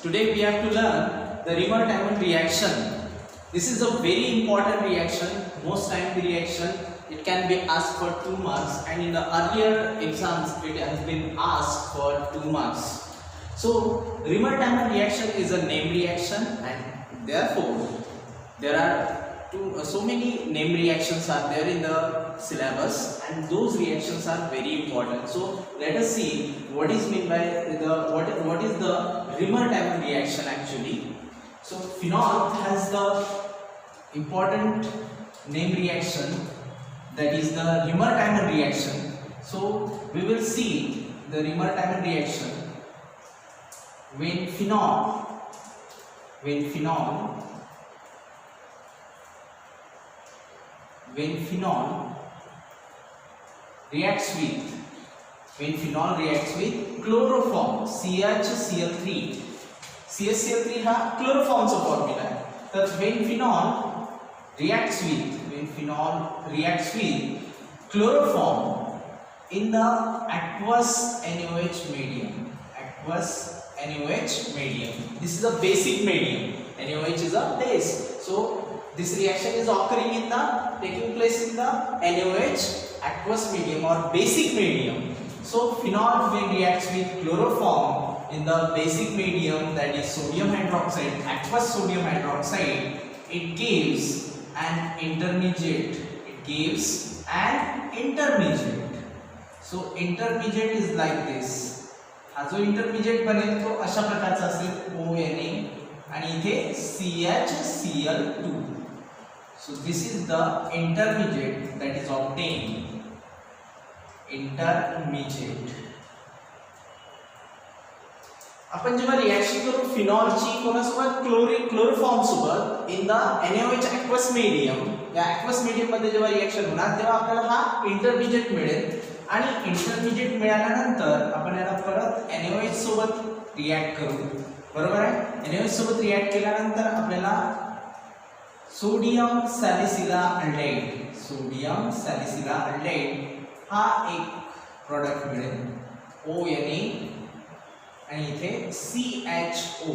Today we have to learn the Riemann-Diamond reaction. This is a very important reaction, most time the reaction. It can be asked for 2 marks, and in the earlier exams it has been asked for 2 marks. So Riemann-Diamond reaction is a name reaction, and therefore there are so many name reactions are there in the syllabus, and those reactions are very important. So let us see what is meant by what is the Riemann-Diamond reaction actually. So phenol has the important name reaction, that is the Riemann-Diamond reaction. So we will see the Riemann-Diamond reaction when phenol reacts with chloroform CHCl3. CHCl3 हा क्लोरोफॉर्मचा formula आहे. तर when phenol reacts with chloroform in the aqueous NaOH medium. This is a basic medium. NaOH is a base. So this reaction is taking place in the NaOH aqueous medium or basic medium. So phenol when reacts with chloroform in the basic medium, that is sodium hydroxide, aqueous sodium hydroxide, it gives an intermediate. So intermediate is like this. हा जो intermediate बनेल तो अशा प्रकारचा असेल ONA आणि इथे CHCl2. So this is the intermediate that is obtained. आपण जेव्हा रिएक्शन करू फिनॉलची कोणासोबत क्लोरोफॉर्म सोबत in the NaOH aqueous medium, या aqueous medium मध्ये जेव्हा रिएक्शन होणार तेव्हा आपल्याला हा इंटरमीडिएट मिळेल, आणि इंटरमीडिएट मिळाल्यानंतर आपण याला परत NaOH सोबत रिएक्ट करू. बरोबर आहे. NaOH सोबत रिएक्ट केल्यानंतर आपल्याला सोडियम सॅलिसिला अल्डेट हा एक प्रोडक्ट मिळेल ONA आणि इथे CHO.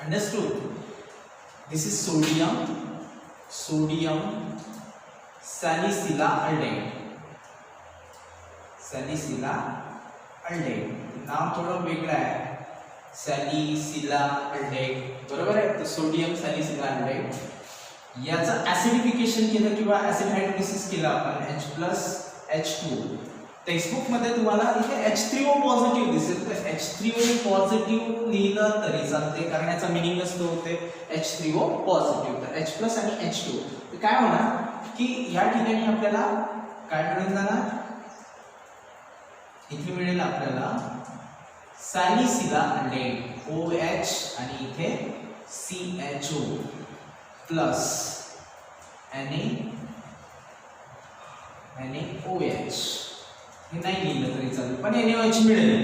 Understood. This is sodium salicylaldehyde. नाव थोडं वेगळं आहे, सॅलिसिला अल्डेट. बरोबर आहे. तर सोडियम सॅलिसिला अल्डेट याचं ऍसिडिफिकेशन केलं किंवा ऍसिड हायड्रोलिसिस केलं आपण H+H2. टेक्स्टबुक मध्ये तुम्हाला इथे H3O पॉझिटिव्ह दिसेल, तर H3O पॉझिटिव्ह लिहिलं तरी चालते, कारण याचा मिनिंग असतो होते H3O पॉझिटिव्ह. तर H+ आणि H2 तर काय होणार की या ठिकाणी आपल्याला काय मिळून जाणार, इथे मिळेल आपल्याला सॅलिसिला अल्डेट OH आणि इथे CHO प्लस NaOH. हे नाही लिहिलं तरी चालेल, पण NaOH मिळेल.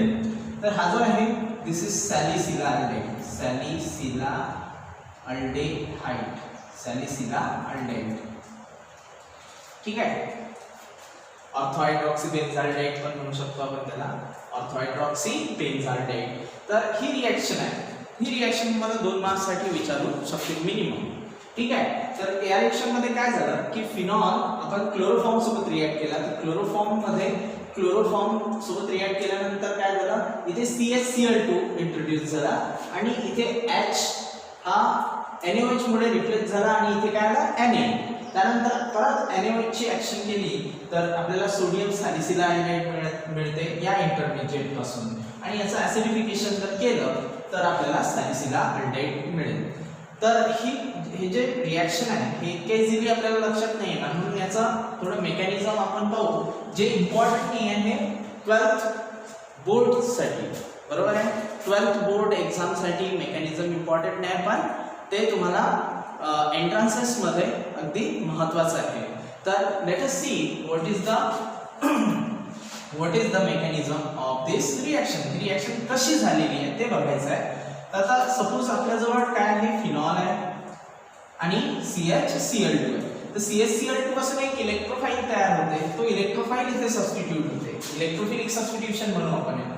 तर हा जो आहे दिस इज सॅलिसिला अल्डेट. ठीक आहे. ऑर्थोहायड्रॉक्सीबेन्झाल्डेट पण म्हणू शकतो आपण त्याला, ऑर्थोहायड्रॉक्सीबेन्झाल्डेट. तर ही रिएक्शन आहे. ही रिएक्शन मला 2 मार्क्स साठी विचारू शकते मिनिमम. ठीक आहे. तर या रिएक्शन मध्ये काय झालं की फिनॉल आपण क्लोरोफॉर्म सोबत रिएक्ट केला, तर क्लोरोफॉर्म सोबत रिएक्ट केल्यानंतर काय झालं, इथे CHCl2 इंट्रोड्यूस झाला आणि इथे H हा NaOH मुळे रिप्लेस झाला आणि इथे काय आला Na. त्यानंतर परत NaOH ची ऍक्शन केली तर आपल्याला सोडियम सॅलिसिला अल्डेट मिळते या इंटरमीडिएट पासून, आणि याचं ऍसिडिफिकेशन जर केलं तर आपल्याला सॅलिसिला अल्डेट मिळेल. तर हे जे रिएक्शन आहे हे इतके इझिली आपल्याला लक्षात नाही येणार, म्हणून याचा थोडं मेकॅनिझम आपण पाहू जे इम्पॉर्टंट नाही आहे 12th बोर्ड साठी. बरोबर आहे. 12th बोर्ड एक्झाम साठी मेकॅनिझम इम्पॉर्टंट नाही, पण ते तुम्हाला एंट्रन्सेस मध्ये अगदी महत्त्वाचं आहे. तर let us see what is the mechanism of this reaction. He reaction कशी झालेली आहे ते बघायचं आहे. तर आता सपोज आपल्याजवळ काय आहे, फिनॉल आहे आणि CHCl2 आहे. तर CHCl2 पासून एक इलेक्ट्रोफाइल तयार होते, तो इलेक्ट्रोफाइल इथे सबस्टिट्यूट होते, इलेक्ट्रोफिलिक सबस्टिट्यूशन म्हणू आपण याला.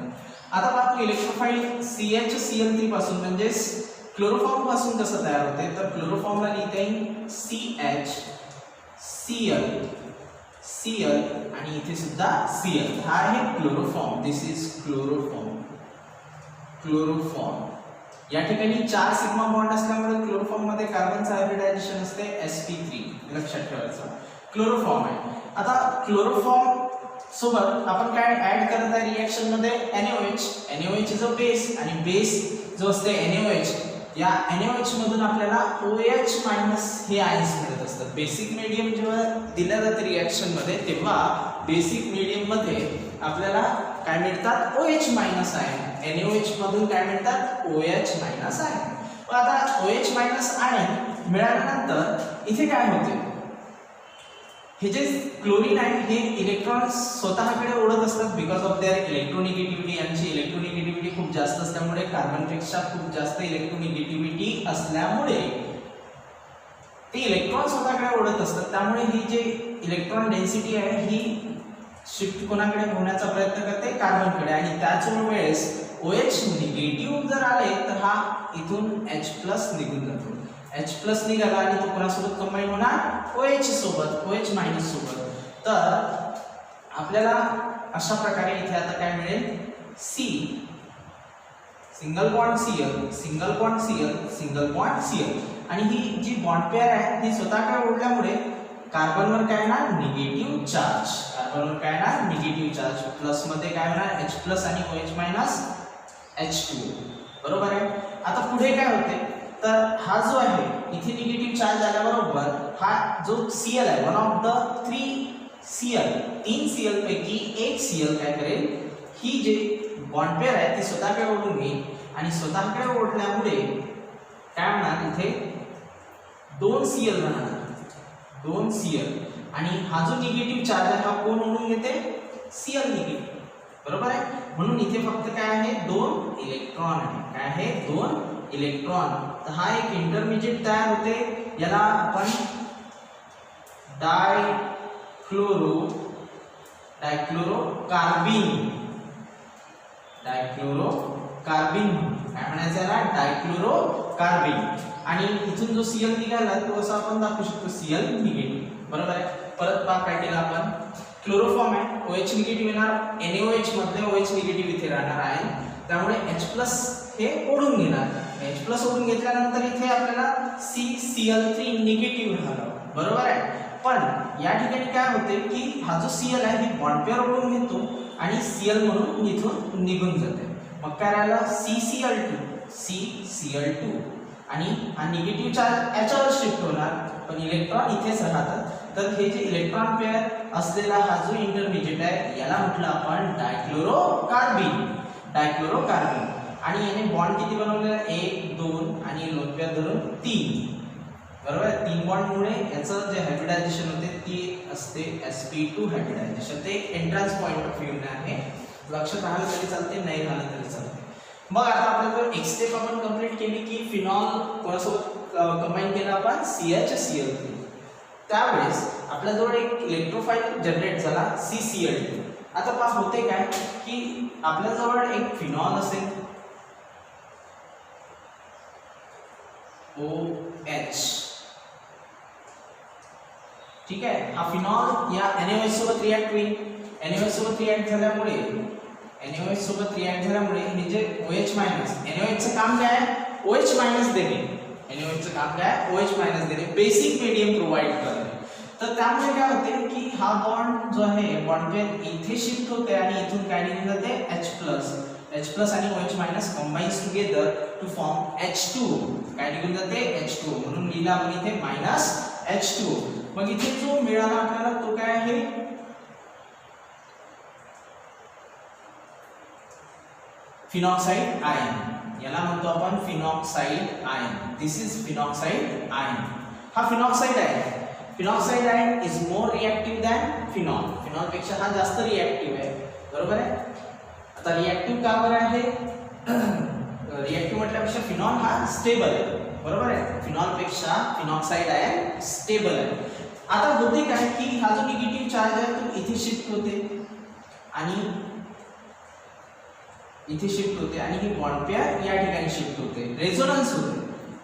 आता आपण इलेक्ट्रोफाइल CHCl3 पासून म्हणजेच क्लोरोफॉर्म पासून कसं तयार होते, तर क्लोरोफॉर्मला लिहिता येईल CH, Cl आणि इथे सुद्धा Cl. हा आहे क्लोरोफॉर्म. This is chloroform. या ठिकाणी 4 सिग्मा बॉन्ड असल्यामुळे क्लोरोफॉर्म मध्ये कार्बनचं हायब्रिडायझेशन असते sp3. लक्षात ठेवायचं क्लोरोफॉर्म आहे. आता क्लोरोफॉर्म सोबत आपण काय ऍड करत आहे रिएक्शन मध्ये NaOH इज अ बेस आणि बेस जो असते NaOH, या NaOH मधून आपल्याला OH- हे आयन्स मिळत असतात. बेसिक मीडियम जेव्हा दिल्या जाते रिएक्शन मध्ये तेव्हा बेसिक मीडियम मध्ये आपल्याला काय मिळतात OH- आयन. NaOH मधून काय मिळतात OH- आयन. आता OH- आयन मिळाल्यानंतर इथे काय होते, हे जे क्लोरीन आहे हे इलेक्ट्रॉन्स स्वतःकडे ओढत असतात बिकॉज ऑफ देअर इलेक्ट्रोनिगेटिव्हिटी. यांची इलेक्ट्रोनिगेटिव्हिटी खूप जास्त असल्यामुळे, कार्बनपेक्षा खूप जास्त इलेक्ट्रोनिगेटिव्हिटी असल्यामुळे ते इलेक्ट्रॉन स्वतःकडे ओढत असतात. त्यामुळे ही जे इलेक्ट्रॉन डेन्सिटी आहे ही शिफ्ट कोणाकडे होण्याचा प्रयत्न करते, कार्बनकडे. आणि त्याच वेळेस OH निगेटिव्ह जर आले तर हा इथून H+ निघून जातो. H+ निघाला आणि तो कोणासोबत कंबाईन होणार OH सोबत, OH- तर आपल्याला अशा प्रकारे इथे आता काय मिळेल C, सिंगल बॉन्ड Cl. आणि ही जी बॉन्ड पेअर आहे ती स्वतःकडे ओढल्यामुळे कार्बनवर काय येणार निगेटिव्ह चार्ज. प्लस मध्ये काय होणार H+ आणि OH- H2. बरोबर आहे. आता पुढे काय होते, तर हा जो आहे इथे निगेटिव्ह चार्ज आल्याबरोबर हा जो Cl आहे, वन ऑफ द 3 Cl पैकी एक Cl काय करेल, ही जे बॉन्ड पेअर आहे ती स्वतःकडे ओढून घेईल आणि स्वतःकडे ओढल्यामुळे काय होणार इथे 2 Cl राहणार, 2 Cl. आणि हा जो निगेटिव्ह चार्ज आहे हा कोण ओढून घेते Cl निगेटिव्ह. बरोबर आहे. म्हणून इथे फक्त काय आहे 2 इलेक्ट्रॉन आहे. काय आहे 2 इलेक्ट्रॉन. तर हा एक इंटरमिजिएट तयार होते, याला आपण डायक्लोरो कार्बिन काय म्हणायचं याला डायक्लोरोकार्बिन. आणि इथून जो Cl निघाला तो असं आपण दाखवू शकतो Cl निगेटिव्ह. बरोबर आहे. परत पहा काय केलं आपण, क्लोरोफॉर्म आहे, OH निगेटिव्ह येणार, NaOH मधले OH निगेटिव्ह इथे राहणार आहे, त्यामुळे H+ हे ओढून घेणार. H+ ओढून घेतल्यानंतर इथे आपल्याला CCl3 निगेटिव्ह राहणार. बरोबर आहे. पण या ठिकाणी काय होते की हा जो Cl आहे ही बॉन्ड पेअर ओढून घेतो आणि Cl म्हणून इथून निघून जाते. मग काय राहिला CCl2 आणि हा निगेटिव्ह चार्ज याच्यावर शिफ्ट होणार, पण इलेक्ट्रॉन इथेच राहतात. तर हे जे इलेक्ट्रॉन पेअर असलेला हा जो इंटरमिजिएट आहे याला म्हटलं आपण डायक्लोरोकार्बिन. आणि याने बॉन्ड किती बनवलेला 1 2 आणि लोन पेअर धरून 3. बरोबर आहे. 3 बॉन्डमुळे याचं जे हायब्रिडायझेशन होते ती असते sp2 हायब्रिडायझेशन. ते एंट्रन्स पॉइंट ऑफ व्ह्यू आहे, लक्षात राहिलं तरी चालते, नाही राहिलं तरी चालते. मग आता आपल्याला एक स्टेप आपण कंप्लीट केली की फिनॉल कोणासोबत कंबाईन केला आपण CHCl3. त्यावेळेस आपल्याजवळ एक इलेक्ट्रोफाइल जनरेट झाला CCl2. आता पहा होते काय की आपल्याजवळ एक फिनॉल असेल OH. ठीक आहे. हा फिनॉल या NaOH सोबत रिएक्ट होईल. NaOH सोबत रिएक्ट झाल्यामुळे हे जे OH- NaOH चं काम काय आहे OH- देणे. NaOH चं काम काय OH- देणे, बेसिक मीडियम प्रोव्हाइड करणे. तर त्यामुळे काय होते की हा बॉन्ड जो आहे बॉन्ड पेअर इथे शिफ्ट होते आणि इथून काय निघून जाते H+ आणि OH- combines together to form H2. काय निघून जाते H2. म्हणून लिहिला आपण इथे -H2. मग इथे जो मिळाला आपल्याला तो काय आहे फिनॉक्साइड आयन. याला म्हणतो आपण phenoxide ion. This is phenoxide ion. हा फिनॉक्साइड आहे. Phenoxide ion is more reactive than phenol. Phenol पेक्षा हा जास्त रिएक्टिव्ह आहे. बरोबर आहे. आता रिएक्टिव्ह का बरं आहे, रिएक्टिव्ह म्हटल्यापेक्षा फिनॉल हा स्टेबल आहे. बरोबर आहे. फिनॉल पेक्षा फिनॉक्साइड आयन स्टेबल आहे. आता होते काय की हा जो निगेटिव्ह चार्ज आहे तो इथे शिफ्ट होते आणि इथे शिफ्ट होते आणि ही बॉन्ड पेअर या ठिकाणी शिफ्ट होते, रेझोनन्स होते।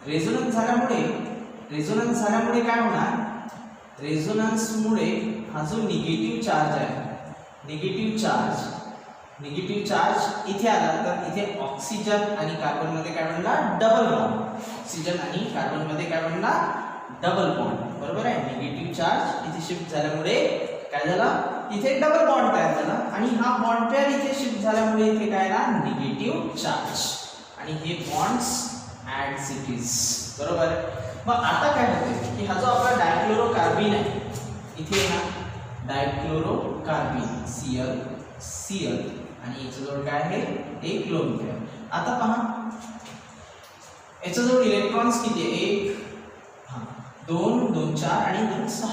रेझोनन्स झाल्यामुळे काय होणार, रेझोनन्समुळे हा जो निगेटिव्ह चार्ज आहे, निगेटिव्ह चार्ज इथे आला तर इथे ऑक्सिजन आणि कार्बन मध्ये काय बनला, डबल बॉन्ड। ऑक्सिजन आणि कार्बन मध्ये काय बनला, डबल बॉन्ड, बरोबर आहे। निगेटिव्ह चार्ज इथे शिफ्ट झाल्यामुळे काय झाला, इथे डबल बॉन्ड तयार झाला आणि हा बॉन्ड पेअर इथे शिफ्ट झाल्यामुळे इथे काय ना, निगेटिव्ह चार्ज आणि हे बॉन्ड्स ऍट इज, बरोबर। मग आता काय होते की हा जो आपला डायक्लोरोकार्बन आहे, इथे ना डायक्लोरोकार्बन Cl आणि याच्याजवळ काय आहे, एक लोन पेअर। आता पहा याच्याजवळ इलेक्ट्रॉन्स किती आहे, 1 2 2 4 आणि 2 6,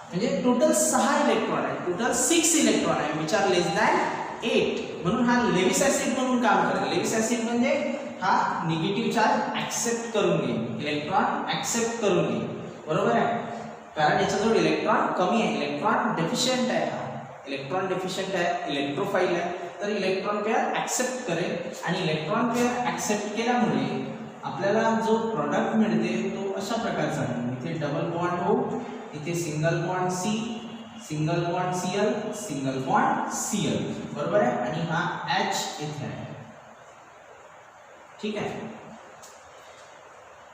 म्हणजे टोटल 6 इलेक्ट्रॉन आहे, टोटल 6 इलेक्ट्रॉन आहे विच आर लेस दॅन 8, म्हणून हा लेविस ऍसिड म्हणून काम करेल। लेविस ऍसिड म्हणजे हा निगेटिव्ह चार्ज ऍक्सेप्ट करून घेईल, इलेक्ट्रॉन ऍक्सेप्ट करून घेईल, बरोबर आहे। कारण याच्याजवळ इलेक्ट्रॉन कमी आहे, इलेक्ट्रॉन डेफिशियंट आहे, हा इलेक्ट्रॉन डेफिशियंट आहे, इलेक्ट्रोफाइल आहे, तर इलेक्ट्रॉन पेअर ऍक्सेप्ट करेल आणि इलेक्ट्रॉन पेअर ऍक्सेप्ट केल्यामुळे आपल्याला जो प्रोडक्ट मिळते तो अशा प्रकारचा आहे, इथे डबल बॉन्ड O, इथे single bond C, single bond Cl, single bond Cl, बरोबर आहे, आणि हा H इथे आहे, ठीक आहे।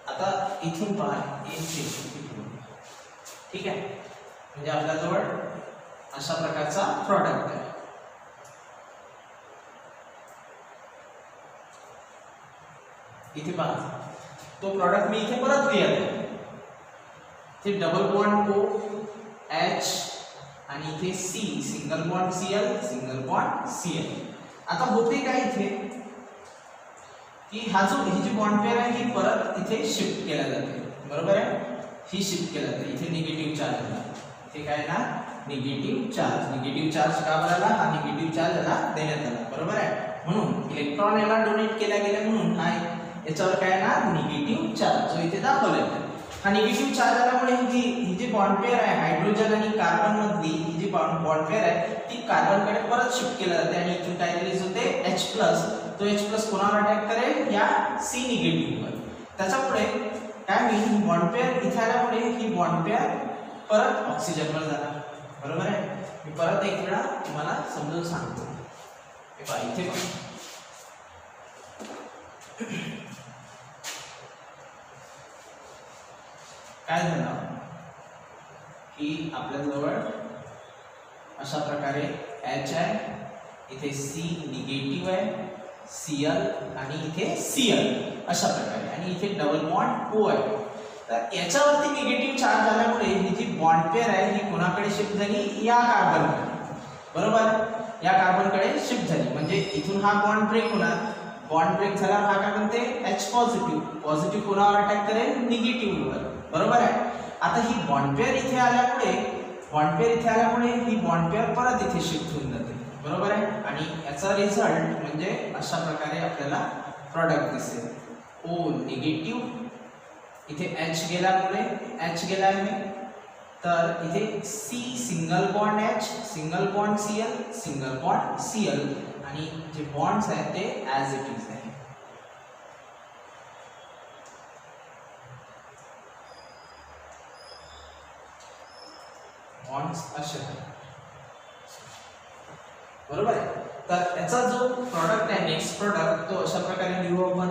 आता इथून पहा, ठीक आहे, म्हणजे आपल्याजवळ अशा प्रकारचा प्रोडक्ट आहे। इथे पहा तो प्रोडक्ट मी इथे परत लिहित आहे, इथे डबल बॉन्ड O H आणि इथे C, single bond Cl, single bond Cl। आता होते काय इथे की ही जी बॉन्ड पेअर आहे ही परत इथे शिफ्ट केल्या जाते, बरोबर आहे, ही शिफ्ट केल्या जाते, इथे निगेटिव्ह चार्ज आला, इथे काय ना, निगेटिव्ह चार्ज का बरं, हा निगेटिव्ह चार्ज याला देण्यात आला, बरोबर आहे, म्हणून इलेक्ट्रॉन याला डोनेट केला गेला, म्हणून हा याच्यावर काय ना, निगेटिव्ह चार्ज जो इथे दाखवलाय, हा निगेटिव्ह चार्ज आल्यामुळे ही जी बॉन्ड पेअर आहे हायड्रोजन आणि कार्बन मधली ही जी बॉन्ड पेअर आहे ती कार्बन कडे परत शिफ्ट केली जाते आणि इथून काय रिलीज होते, H+, तो H+ कोणावर अटॅक करेल, या C निगेटिव्ह वर। त्याच्यापुढे काय होईल, बॉन्ड पेअर इथे आल्यामुळे ही बॉन्ड पेअर परत ऑक्सिजन वर जाणार, बरोबर आहे। मी परत एक वेळा तुम्हाला समजून सांगतो, हे पहा इथे पहा, काय झालं की आपल्याजवळ अशा प्रकारे H आहे, इथे C निगेटिव्ह आहे, Cl आणि इथे Cl अशा प्रकारे, आणि इथे डबल बॉन्ड O आहे। तर याच्यावरती निगेटिव्ह चार्ज आल्यामुळे ही जी बॉन्ड पेअर आहे ही कोणाकडे शिफ्ट झाली, या कार्बनकडे, बरोबर, या कार्बनकडे शिफ्ट झाली, म्हणजे इथून हा बॉन्ड ब्रेक होणार, बॉन्ड ब्रेक झाल्यावर हा काय म्हणते, H+, पॉझिटिव्ह कोणावर अटॅक करेल, निगेटिव्ह वर, बरोबर आहे। आता ही बॉन्ड पेअर इथे आल्यामुळे ही बॉन्ड पेअर परत इथे शिफ्ट होऊन जाते, बरोबर आहे, आणि याचा रिझल्ट म्हणजे अशा प्रकारे आपल्याला प्रोडक्ट दिसेल, O निगेटिव्ह, इथे H गेल्यामुळे H गेला आहे, तर इथे C single bond H, single bond Cl, single bond Cl, आणि जे बॉन्ड्स आहेत ते ॲज इट इज आहे। बॉन्ड्स असे आहेत, बरोबर आहे। तर याचा जो प्रोडक्ट आहे, नेक्स्ट प्रोडक्ट, तो अशा प्रकारे लिहू आपण,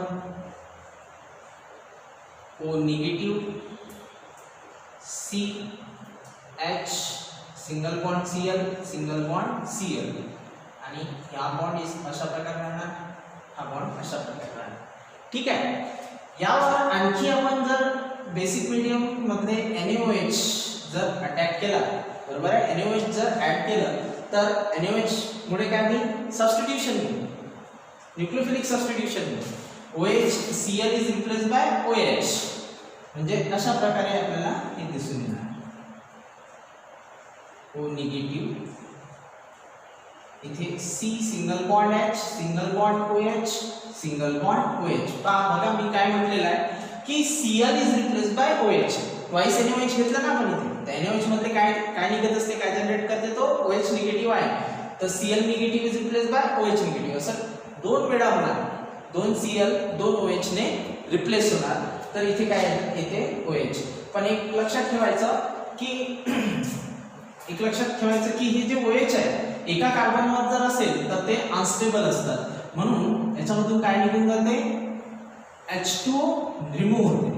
O negative, C H, single bond Cl, single bond Cl, आणि हा बॉन्ड अशा प्रकारे राहणार, हा बॉन्ड अशा प्रकारे राहणार, ठीक आहे। यावर आणखी आपण जर बेसिक मीडियम मध्ये NaOH जर अटॅक केला, बरोबर आहे, NaOH जर ऍड केलं तर NaOH मुळे काय होईल, सबस्टिट्यूशन होईल, न्यूक्लियोफिलिक सबस्टिट्यूशन होईल, OH Cl is replaced by OH, म्हणजे अशा प्रकारे आपल्याला हे दिसून येणार, O निगेटिव्ह, इथे C single bond H, single bond OH, single bond OH। बघा मी काय म्हटलेलं आहे की Cl is replaced by OH, twice NaOH घेतलं ना आपण इथे, तर NaOH मध्ये काय निघत असते, काय जनरेट करते, तो OH निगेटिव्ह आहे, तर Cl negative is replaced by OH negative, असं दोन वेळा होणार, 2 Cl 2 OH ने रिप्लेस होणार, तर इथे काय येते OH. पण एक लक्षात ठेवायचं की हे जे OH आहे एका कार्बनवर जर असेल तर ते अनस्टेबल असतात, म्हणून याच्यामधून काय निघून जाते, H2 रिमूव्ह होते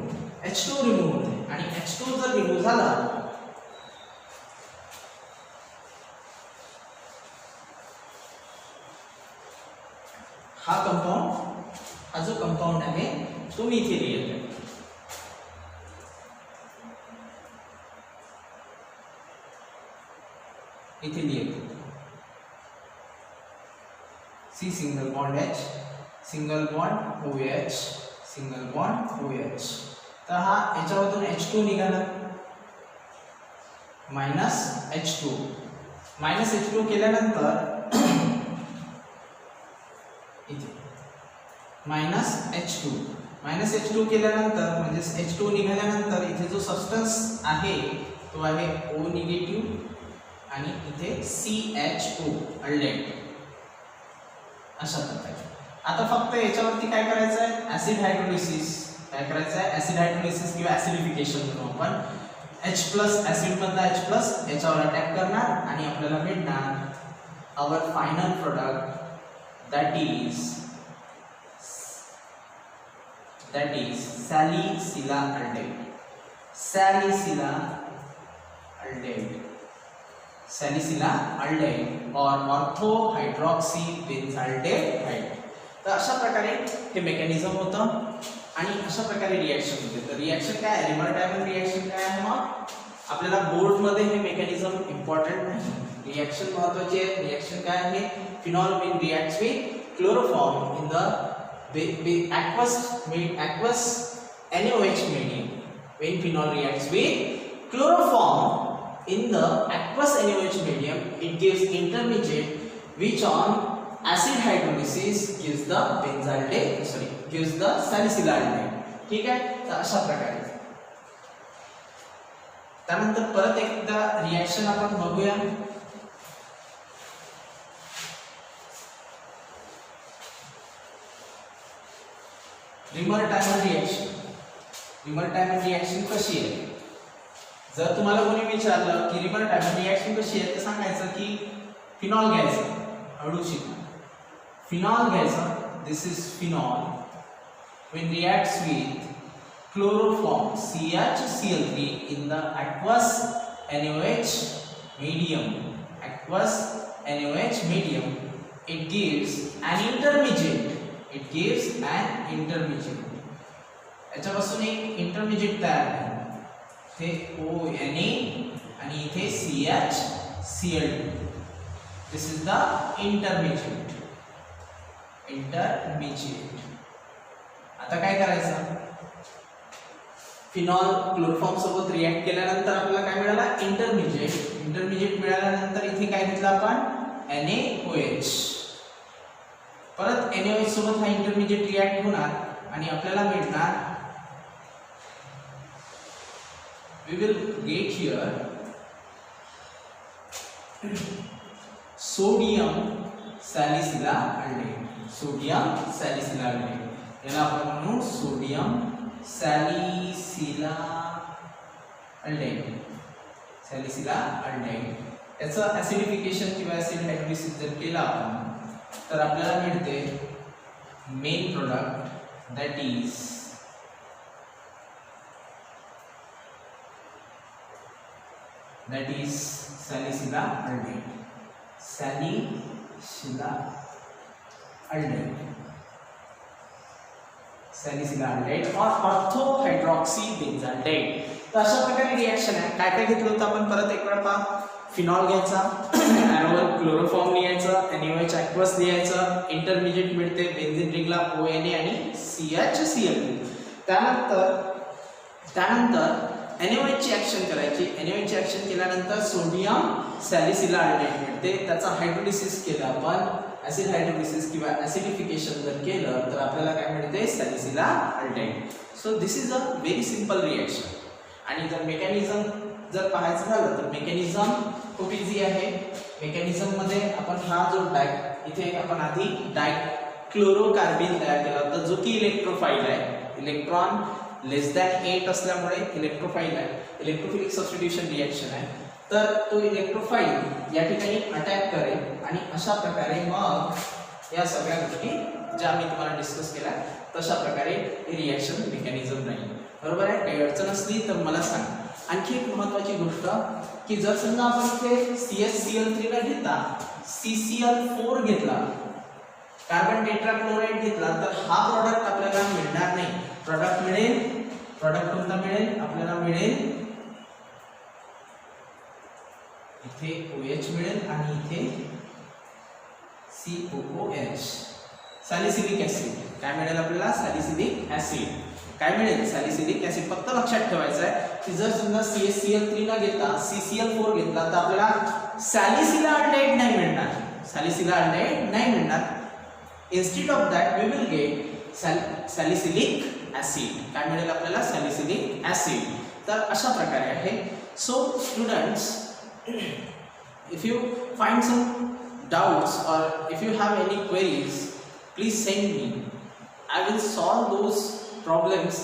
आणि H2 जर रिमूव्ह झाला हा जो कंपाऊंड आहे तो मी इथे लिहितो. इथे लिहितो C single bond H single bond OH single bond OH. तर हा याच्यामधून H2 निघाला -H2 केल्यानंतर इथे -H2 केल्यानंतर म्हणजे H2 निघाल्यानंतर इथे जो सबस्टन्स आहे तो आहे O निगेटिव्ह आणि इथे CHO अल्डेट अशा प्रकारे. आता फक्त याच्यावरती काय करायचं आहे, ऍसिड हायड्रोलिसिस किंवा ऍसिडिफिकेशन म्हणू आपण. H+ ऍसिड मधला H+ याच्यावर अटॅक करणार आणि आपल्याला मिळणार our final product that is salicylaldehyde or orthohydroxybenzaldehyde. तर अशा प्रकारे हे मेकॅनिझम होतं आणि अशा प्रकारे रिएक्शन होते. तर रिएक्शन काय आहे, रिमर-डायमंड रिएक्शन काय आहे, मग आपल्याला बोर्ड मध्ये हे मेकॅनिझम इम्पॉर्टंट नाही. रिएक्शन महत्त्वाची आहे. रिएक्शन काय आहे, phenol will reacts with chloroform in the aqueous NaOH medium. When phenol reacts with chloroform in the aqueous NaOH medium, it gives intermediate which on acid hydrolysis gives the salicylaldehyde. ठीक आहे. तर अशा प्रकारे त्यानंतर परत एकदा रिएक्शन आपण बघूया. रिमर-डायमंड रिएक्शन कशी आहे. जर तुम्हाला कोणी विचारलं की रिमर-डायमंड रिएक्शन कशी आहे, तर सांगायचं की फिनॉल घ्यायचं, हळूशी फिनॉल घ्यायचं. This is phenol when reacts with chloroform CHCl3 in the aqueous NaOH medium, it gives an intermediate. याच्यापासून एक इंटरमिजिएट तयार आहे, ते ONA आणि इथे CHCl2. This is the intermediate. आता काय करायचं, फिनॉल क्लोरोफॉर्म सोबत रिएक्ट केल्यानंतर आपल्याला काय मिळाला, इंटरमिजिएट मिळाल्यानंतर इथे काय घेतलं आपण, NaOH. परत NaOH सोबत हा इंटरमिजिएट रिएक्ट होणार आणि आपल्याला मिळणार, we will get here sodium salicylate. याला आपण म्हणू सोडियम सॅलिसिलाल्डेहाइड. याचं ऍसिडिफिकेशन किंवा ऍसिड हायड्रोलिसिस जर केला आपण तर आपल्याला मिळते main product that is salicylaldehyde. सॅलिसिलाल्डेहाइड और ऑर्थोहायड्रॉक्सीबेन्झाल्डेहाइड. तर अशा प्रकारे रिएक्शन आहे. काय काय घेतलं होतं आपण, परत एक वेळा पहा. फिनॉल घ्यायचा, ॲरोवर क्लोरोफॉर्म लिहायचं, NaOH aqueous लिहायचं, इंटरमिजिएट मिळते बेन्झीन रिंगला ONA आणि CHCl2. त्यानंतर NaOH ची ऍक्शन करायची. NaOH ची ऍक्शन केल्यानंतर सोडियम सॅलिसिलाल्डेहाइड मिळते. त्याचा हायड्रोलिसिस केलं आपण, ऍसिड हायड्रोलिसिस किंवा ऍसिडिफिकेशन जर केलं तर आपल्याला काय मिळते, salicylaldehyde. So this is a very simple reaction. आणि जर मेकॅनिझम जर पाहायचं झालं तर मेकॅनिझम खूप इझी आहे. मेकॅनिझम मध्ये आपण हा जो इथे आपण आधी क्लोरोकार्बिन तयार केला होता, जो की इलेक्ट्रोफाइल आहे. इलेक्ट्रॉन लेस दॅन 8 असल्यामुळे इलेक्ट्रोफाइल आहे. इलेक्ट्रोफिलिक सबस्टिट्यूशन रिएक्शन आहे. तर तो इलेक्ट्रोफाइल या ठिकाणी अटॅक करेल आणि अशा प्रकारे मग या सगळ्या गोष्टी ज्या मी तुम्हाला डिस्कस केल्या तशा प्रकारे रिएक्शन मेकॅनिझम राहील. बरोबर आहे. काही अडचण असली तर मला सांग. आणखी एक महत्त्वाची गोष्ट की जर समजा आपण इथे CsCl3 न घेता CCl4 घेतला, कार्बन टेट्राक्लोराइड घेतला, तर हा प्रॉडक्ट आपल्याला मिळणार नाही. प्रॉडक्ट मिळेल, प्रॉडक्ट कोणता मिळेल आपल्याला? मिळेल इथे OH मिळेल आणि इथे COOH, सॅलिसिलिक ऍसिड. काय मिळेल आपल्याला? Salicylic acid. काय मिळेल? Salicylic acid. फक्त लक्षात ठेवायचं आहे की जर समजा CsCl3 न घेता CCl4 घेतला तर आपल्याला सॅलिसिलाल्डेहाइड नाही मिळणार. सॅलिसिलाल्डेहाइड नाही मिळणार. Instead of that we will get salicylic acid. काय मिळेल आपल्याला? Salicylic acid. तर अशा प्रकारे आहे. So students, if you find some doubts or if you have any queries, please send me. I will solve those problems